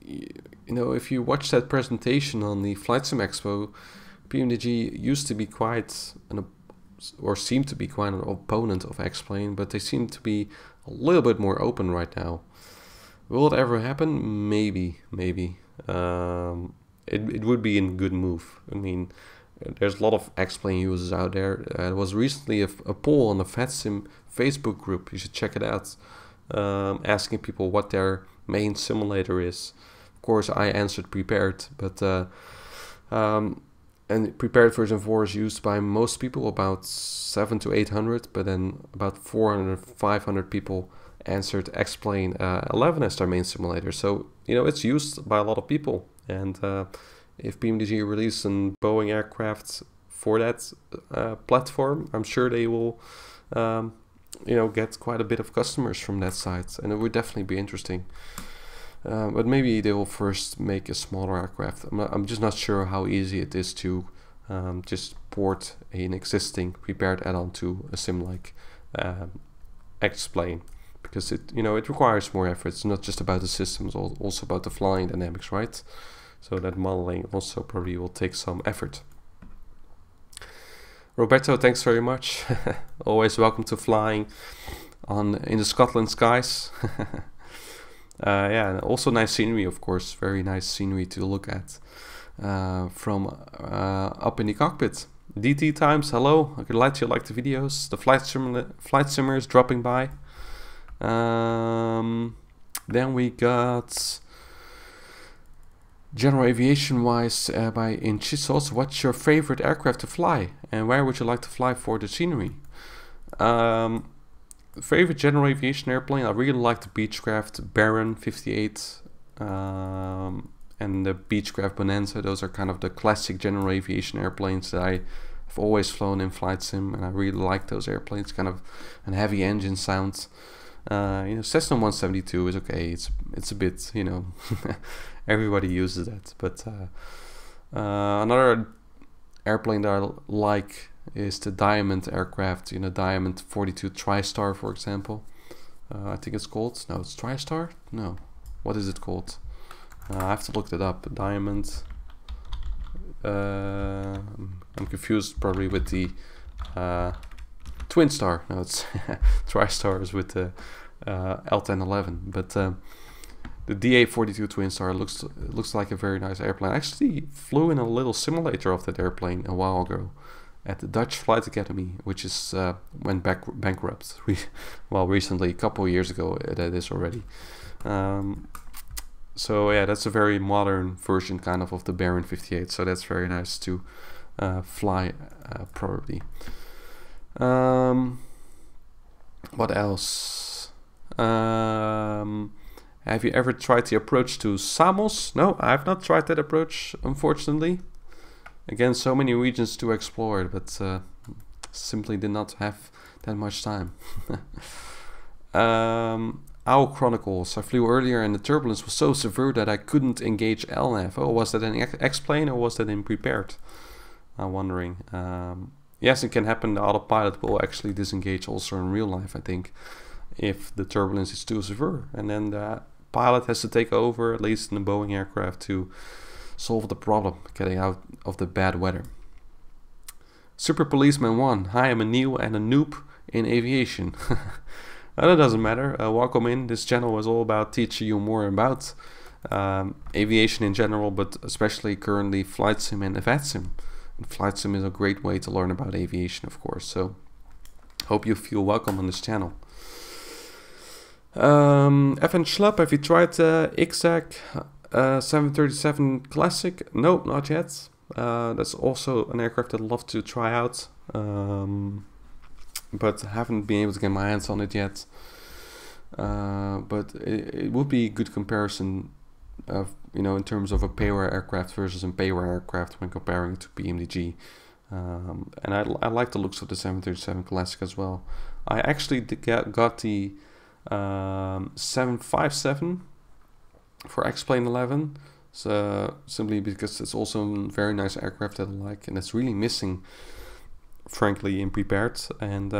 you know, if you watch that presentation on the Flightsim Expo, PMDG used to be quite or seemed to be quite an opponent of X-Plane, but they seem to be a little bit more open right now. Will it ever happen? Maybe. It would be a good move. I mean, there's a lot of X-Plane users out there. There was recently a poll on the VATSIM Facebook group. You should check it out. Asking people what their main simulator is. Of course, I answered prepared, but and prepared version 4 is used by most people, about 700 to 800, but then about 400, 500 people answered X-Plane 11 as their main simulator. So, you know, it's used by a lot of people. And if PMDG releases a Boeing aircraft for that platform, I'm sure they will, you know, get quite a bit of customers from that side. And it would definitely be interesting. But maybe they will first make a smaller aircraft. I'm just not sure how easy it is to just port an existing prepared add-on to a sim like X-Plane, because it, you know, it requires more effort. It's not just about the systems, also about the flying dynamics, right? So that modeling also probably will take some effort. Roberto, thanks very much. Always welcome to flying in the Scotland skies. Yeah, and also nice scenery, of course. Very nice scenery to look at from up in the cockpit. DT Times, hello. I'm glad you like the videos. The flight simmer is dropping by. Then we got General aviation wise, by in Chisels, what's your favorite aircraft to fly, and where would you like to fly for the scenery? Favorite general aviation airplane, I really like the Beechcraft Baron 58 and the Beechcraft Bonanza. Those are kind of the classic general aviation airplanes that I have always flown in Flightsim, and I really like those airplanes. Kind of a heavy engine sound. Cessna 172 is okay. It's a bit, everybody uses that. But another airplane that I like is the Diamond aircraft. Diamond 42 TriStar, for example. I think it's called. No, it's TriStar. No, what is it called? I have to look that up. Diamond. I'm confused probably with the Twin Star. No, it's TriStar is with the L1011. But the DA42 Twin Star looks like a very nice airplane. I actually flew in a little simulator of that airplane a while ago at the Dutch Flight Academy, which is went bankrupt. Recently, a couple of years ago, that is already. So yeah, that's a very modern version kind of the Baron 58. So that's very nice to fly probably. What else? Have you ever tried the approach to Samos? No, I have not tried that approach, unfortunately. Again, so many regions to explore, but simply did not have that much time. Owl Chronicles. I flew earlier and the turbulence was so severe that I couldn't engage LNAV. Oh, was that in X-plane or was that in prepared? I'm wondering. Yes, it can happen. The autopilot will actually disengage also in real life, I think, if the turbulence is too severe. And then the pilot has to take over, at least in the Boeing aircraft, to solve the problem, getting out of the bad weather. Super Policeman 1. Hi, I'm a neo and a noob in aviation. That doesn't matter. Welcome in. This channel is all about teaching you more about aviation in general, but especially currently Flightsim and VATSIM. And Flightsim is a great way to learn about aviation, of course. So hope you feel welcome on this channel. Evan Schlupp, have you tried XAC 737 Classic? No, not yet. That's also an aircraft I'd love to try out. But haven't been able to get my hands on it yet. But it would be a good comparison of, in terms of a paywear aircraft versus a paywear aircraft when comparing it to PMDG. And I like the looks of the 737 Classic as well. I actually got the 757 for X-Plane 11. So simply because it's also a very nice aircraft that I like, and it's really missing, frankly, in prepared. And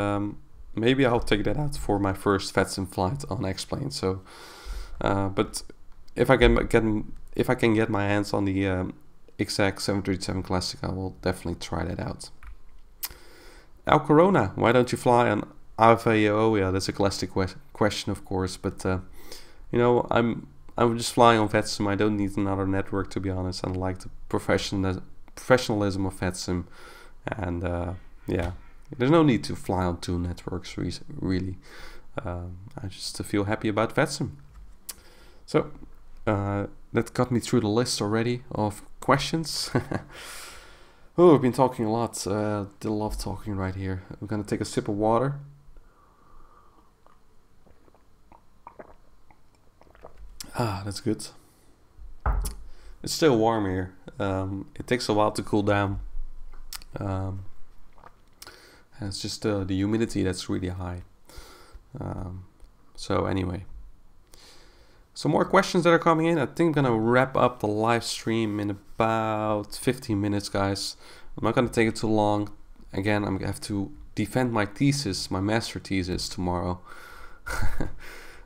maybe I'll take that out for my first VATSIM flight on X-Plane. So, but if I can get my hands on the XAC 737 Classic, I will definitely try that out. Al Corona, why don't you fly on Avia? Oh yeah, that's a classic question, of course. But I'm just flying on VATSIM. I don't need another network, to be honest. I like the professionalism of VATSIM, and yeah, there's no need to fly on two networks, really. I just feel happy about VATSIM. So that got me through the list already of questions. Oh, we've been talking a lot. Still love talking right here. I'm gonna take a sip of water. Ah, that's good. It's still warm here. It takes a while to cool down. And it's just the humidity that's really high. So anyway, some more questions that are coming in. I think I'm gonna wrap up the live stream in about 15 minutes, guys. I'm not gonna take it too long. Again, I'm gonna have to defend my thesis, my master thesis tomorrow.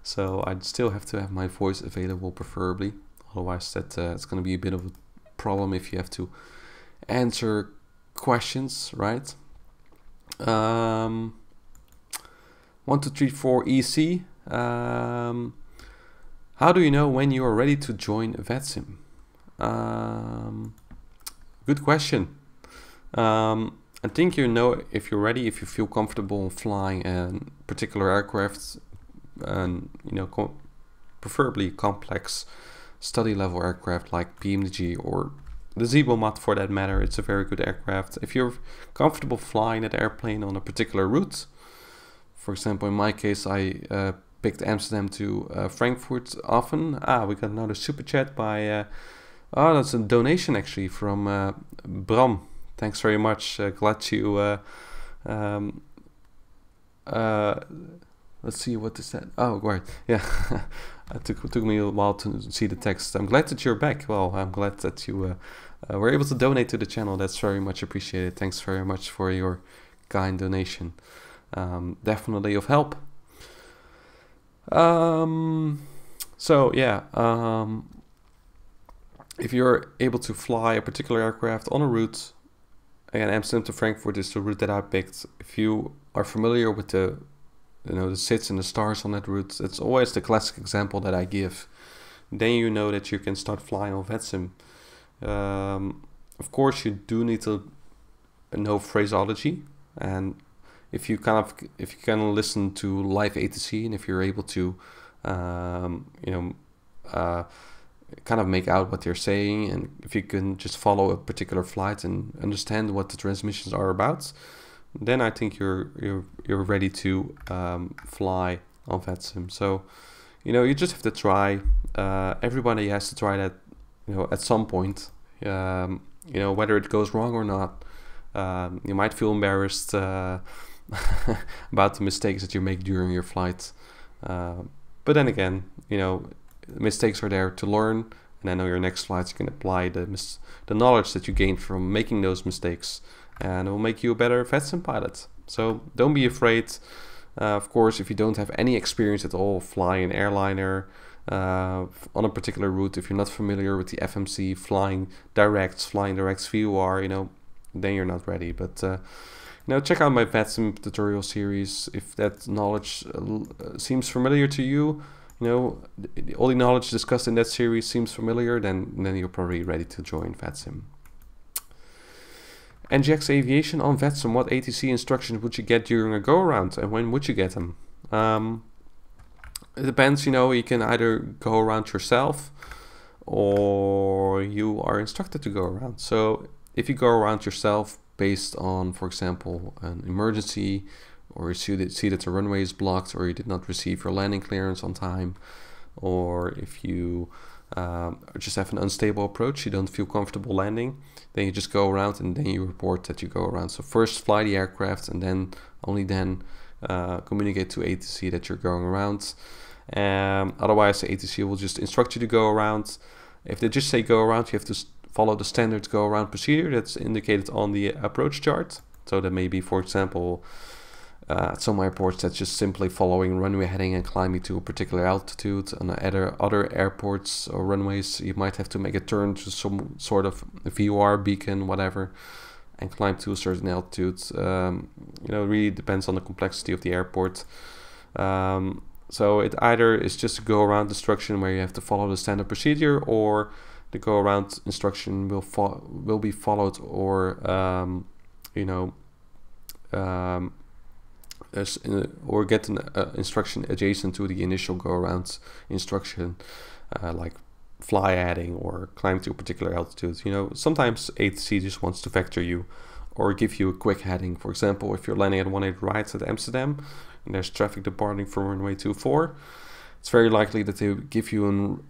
So I'd still have to have my voice available, preferably. Otherwise, it's gonna be a bit of a problem if you have to answer questions, right? 1234 EC. How do you know when you are ready to join VATSIM? Good question. I think you know if you're ready, if you feel comfortable flying a particular aircraft, and preferably complex study level aircraft like PMDG or the Zebomod for that matter. It's a very good aircraft. If you're comfortable flying that airplane on a particular route, for example, in my case, I picked Amsterdam to Frankfurt often. We got another super chat by, oh, that's a donation actually from Bram. Thanks very much. Glad you, let's see, what is that? Oh, right, yeah. It took me a while to see the text. I'm glad that you're back. Well, I'm glad that you were able to donate to the channel. That's very much appreciated. Thanks very much for your kind donation. Definitely of help. So yeah, if you're able to fly a particular aircraft on a route, again, Amsterdam to Frankfurt is the route that I picked. If you are familiar with the SIDS and the stars on that route, it's always the classic example that I give. Then you know that you can start flying on VATSIM. Of course, you do need to know phraseology, and if you kind of listen to live ATC, and if you're able to, kind of make out what they're saying, and if you can just follow a particular flight and understand what the transmissions are about, then I think you're ready to fly on VATSIM. So, you just have to try. Everybody has to try that, at some point. Whether it goes wrong or not. You might feel embarrassed about the mistakes that you make during your flight. But then again, mistakes are there to learn, and then on your next flights you can apply the knowledge that you gained from making those mistakes, and it will make you a better VATSIM pilot. So don't be afraid. Of course, if you don't have any experience at all flying an airliner on a particular route, if you're not familiar with the FMC, flying directs VOR, then you're not ready. But check out my VATSIM tutorial series. If that knowledge seems familiar to you, all the knowledge discussed in that series seems familiar, then you're probably ready to join VATSIM. NGX Aviation on VATSIM, what ATC instructions would you get during a go-around, and when would you get them? It depends, you can either go around yourself or you are instructed to go around. So if you go around yourself based on, for example, an emergency, or you see that the runway is blocked, or you did not receive your landing clearance on time, or if you just have an unstable approach, you don't feel comfortable landing, then you just go around and then you report that you go around. So first fly the aircraft, and then only then communicate to ATC that you're going around. Otherwise, the ATC will just instruct you to go around. If they just say go around, you have to follow the standard go around procedure that's indicated on the approach chart. So that may be, for example, at some airports, that's just simply following runway heading and climbing to a particular altitude. On other airports or runways, you might have to make a turn to some sort of VOR beacon, whatever, and climb to a certain altitude. It really depends on the complexity of the airport. So it either is just a go around instruction where you have to follow the standard procedure, or the go around instruction will be followed, or or get an instruction adjacent to the initial go around instruction, like fly heading or climb to a particular altitude. Sometimes ATC just wants to vector you or give you a quick heading. For example, if you're landing at 18 right at Amsterdam and there's traffic departing from runway 24, it's very likely that they give you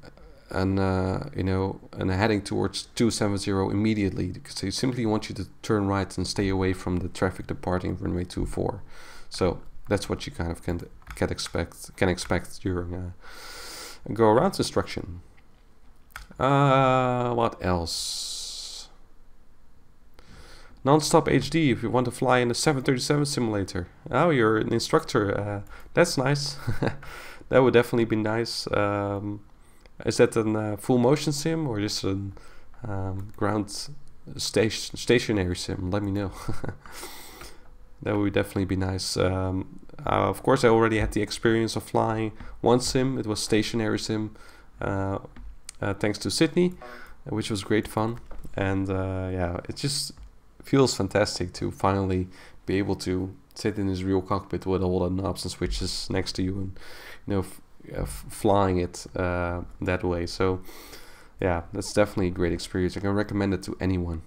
a heading towards 270 immediately, because they simply want you to turn right and stay away from the traffic departing runway 24. So that's what you kind of can expect during a go around instruction. What else? Non-stop HD, if you want to fly in the 737 simulator. Oh, you're an instructor. That's nice. That would definitely be nice. Is that a full motion sim or just a ground stationary sim? Let me know. That would definitely be nice. Of course, I already had the experience of flying one sim. It was stationary sim, thanks to Sydney, which was great fun. And yeah, it just feels fantastic to finally be able to sit in this real cockpit with all the knobs and switches next to you, and flying it that way. So yeah, that's definitely a great experience. I can recommend it to anyone.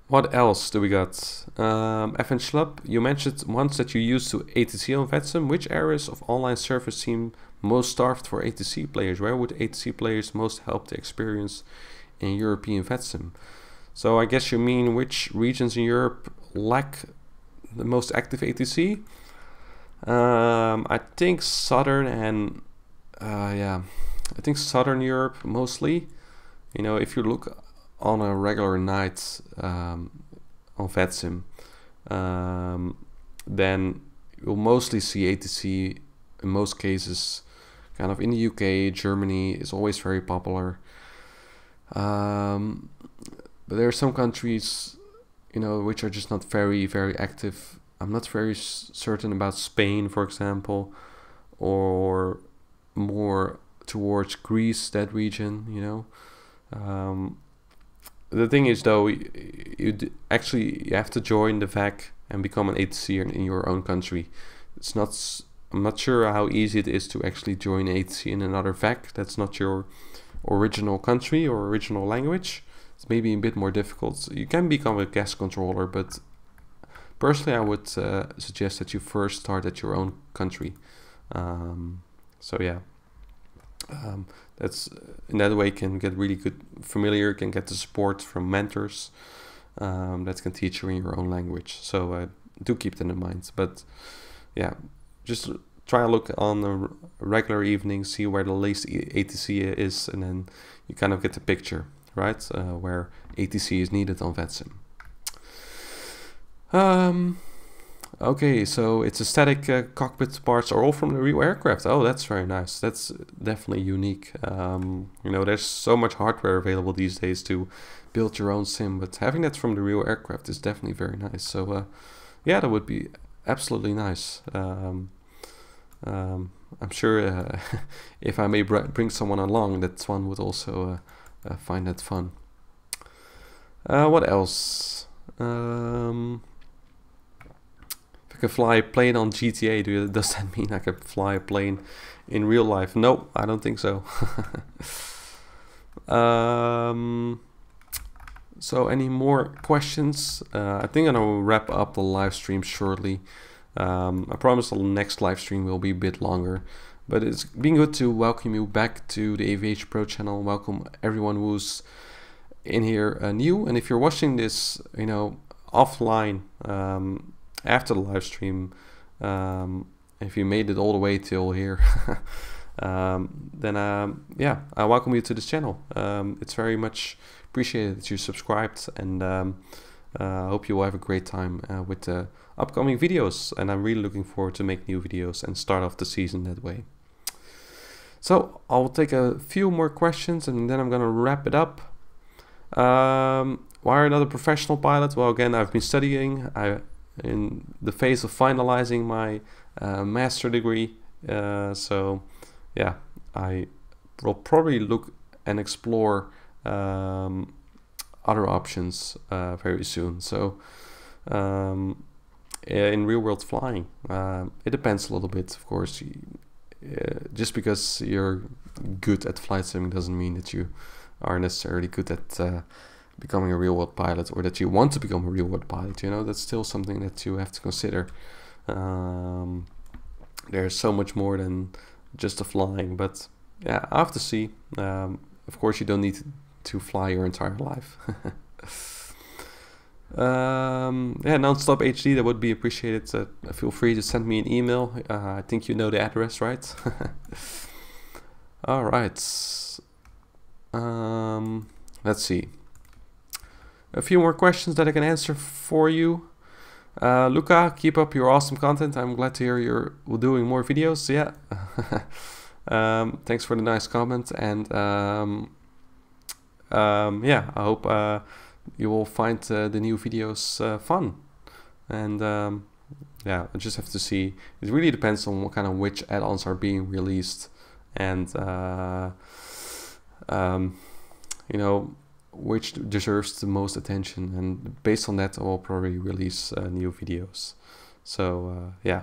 What else do we got? FN Schlub, you mentioned once that you used to ATC on VATSIM. Which areas of online service seem most starved for ATC players? Where would ATC players most help the experience in European VATSIM? So I guess you mean which regions in Europe lack the most active ATC? I think southern and yeah, I think southern Europe mostly. You know, if you look on a regular night on VATSIM, then you'll mostly see ATC in most cases. Kind of in the UK, Germany is always very popular. But there are some countries, you know, which are just not very, very active. I'm not very certain about Spain, for example, or more towards Greece, that region, you know. The thing is, though, you have to join the VAC and become an ATC in your own country. It's not. I'm not sure how easy it is to actually join ATC in another VAC that's not your original country or original language. It's maybe a bit more difficult. You can become a guest controller, but personally I would suggest that you first start at your own country. So yeah, that's in that way can get really good familiar, can get the support from mentors that can teach you in your own language. So do keep that in mind. But yeah, just try and look on a regular evening, see where the least ATC is, and then you kind of get the picture, right? Where ATC is needed on VATSIM. Okay, so it's a static cockpit parts are all from the real aircraft. Oh, that's very nice. That's definitely unique. You know, there's so much hardware available these days to build your own sim, but having that from the real aircraft is definitely very nice. So yeah, that would be absolutely nice. I'm sure if I may bring someone along, that one would also find that fun. What else? If I can fly a plane on GTA, does that mean I can fly a plane in real life? No, I don't think so. So any more questions? I think I'm gonna wrap up the live stream shortly. I promise the next live stream will be a bit longer, but it's been good to welcome you back to the AviationPro channel. Welcome everyone who's in here new, and if you're watching this, you know, offline after the live stream, if you made it all the way till here, then yeah, I welcome you to this channel. It's very much appreciated that you subscribed, and I hope you will have a great time with the upcoming videos, and I'm really looking forward to make new videos and start off the season that way. So I'll take a few more questions and then I'm gonna wrap it up. Why another professional pilot? Well, again, I've been studying. In the phase of finalizing my master degree, so yeah, I will probably look and explore other options very soon. So in real world flying, it depends a little bit, of course. Just because you're good at flight sim doesn't mean that you are necessarily good at becoming a real world pilot, or that you want to become a real world pilot. You know, that's still something that you have to consider. There's so much more than just the flying, but yeah, I have to see. Of course, you don't need to fly your entire life. Yeah, nonstop HD, that would be appreciated. Feel free to send me an email. I think you know the address, right? All right. Let's see. A few more questions that I can answer for you. Luca, keep up your awesome content. I'm glad to hear you're doing more videos. Yeah. Thanks for the nice comment, and yeah, I hope you will find the new videos fun. And yeah, I just have to see. It really depends on what kind of which add-ons are being released, and you know, which deserves the most attention, and based on that I will probably release new videos. So yeah,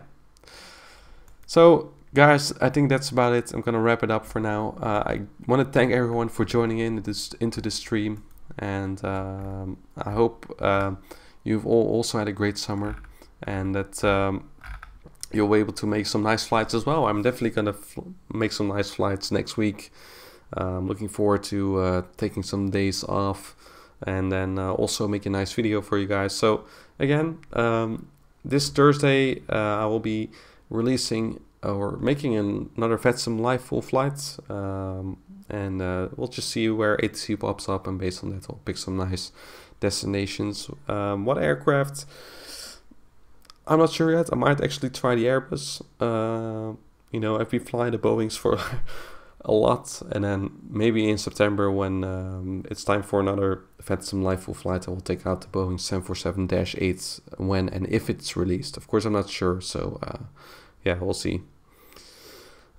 so guys, I think that's about it. I'm gonna wrap it up for now. I want to thank everyone for joining into the stream, and I hope you've all also had a great summer, and that you'll be able to make some nice flights as well. I'm definitely gonna make some nice flights next week. Looking forward to taking some days off, and then also make a nice video for you guys. So again, this Thursday I will be releasing or making another VATSIM live full flight, and we'll just see where ATC pops up, and based on that I'll pick some nice destinations. What aircraft, I'm not sure yet. I might actually try the Airbus. You know, I've been flying the Boeings for a lot, and then maybe in September when it's time for another VATSIM live full flight, I will take out the Boeing 747-8 when and if it's released. Of course, I'm not sure, so yeah, we'll see.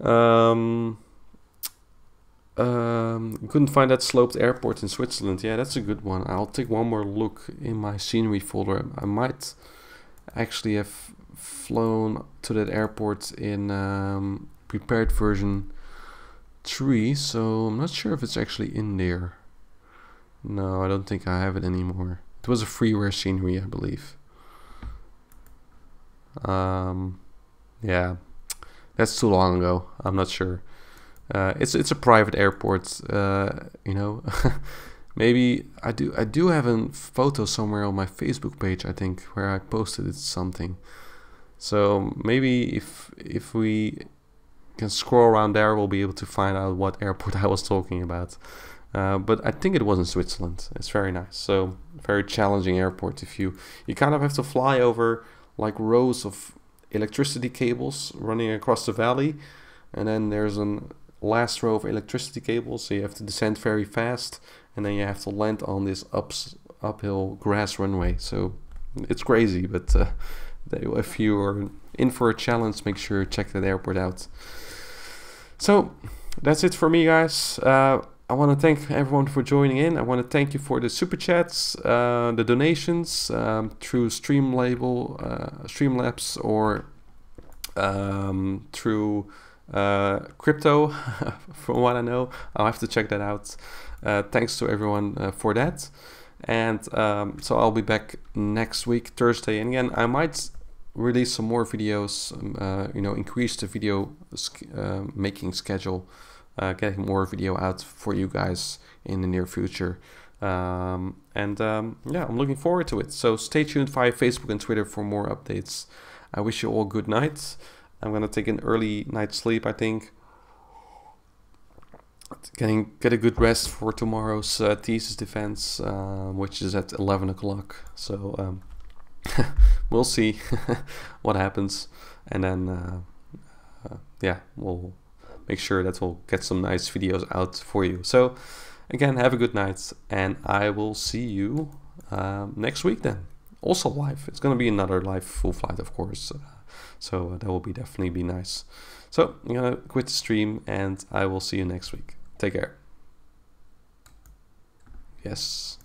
Couldn't find that sloped airport in Switzerland. Yeah, that's a good one. I'll take one more look in my scenery folder. I might actually have flown to that airport in prepared version 3, so I'm not sure if it's actually in there. No, I don't think I have it anymore. It was a freeware scenery, I believe. Yeah, that's too long ago. I'm not sure. It's a private airport, you know. Maybe I do have a photo somewhere on my Facebook page, I think, where I posted it something. So maybe if we can scroll around there, we'll be able to find out what airport I was talking about. But I think it was in Switzerland. It's very nice. So very challenging airport. If you kind of have to fly over like rows of electricity cables running across the valley, and then there's a last row of electricity cables, so you have to descend very fast, and then you have to land on this uphill grass runway. So it's crazy, but if you are in for a challenge, make sure you check that airport out. So that's it for me, guys. I want to thank everyone for joining in. I want to thank you for the super chats, the donations through Streamlabs, or through crypto. From what I know, I'll have to check that out. Thanks to everyone for that. And so I'll be back next week, Thursday, and again I might release some more videos, you know, increase the video making schedule, getting more video out for you guys in the near future. Yeah, I'm looking forward to it. So stay tuned via Facebook and Twitter for more updates. I wish you all good night. I'm gonna take an early night sleep, I think. Get a good rest for tomorrow's thesis defense, which is at 11 o'clock. So we'll see what happens, and then yeah, we'll make sure that we'll get some nice videos out for you. So again, have a good night, and I will see you next week then. Also live. It's gonna be another live full flight, of course. So that will definitely be nice. So I'm gonna quit the stream, and I will see you next week. Take care. Yes.